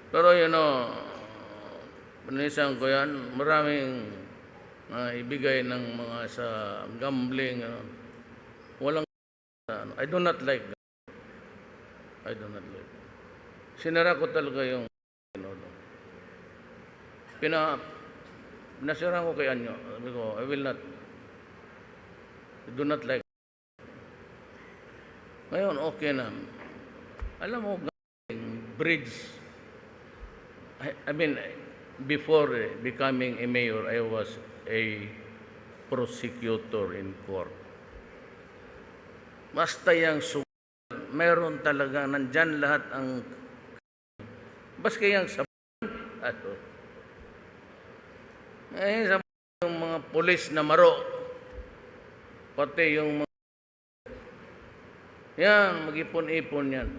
Pero panisan ko yan, maraming ibigay ng mga sa gambling. Walang, I do not like that. I do not like that. Sinara ko talaga yung, nasira ko kay Anyo. Sabi ko, I will not, I do not like. Ngayon, okay na. Alam mo, bridge, I mean, before becoming a mayor, I was a prosecutor in court. Basta yung meron talaga, nandyan lahat ang, basta yung sa yung mga pulis na maro, pati yung mga, yan, mag-ipon-ipon yan.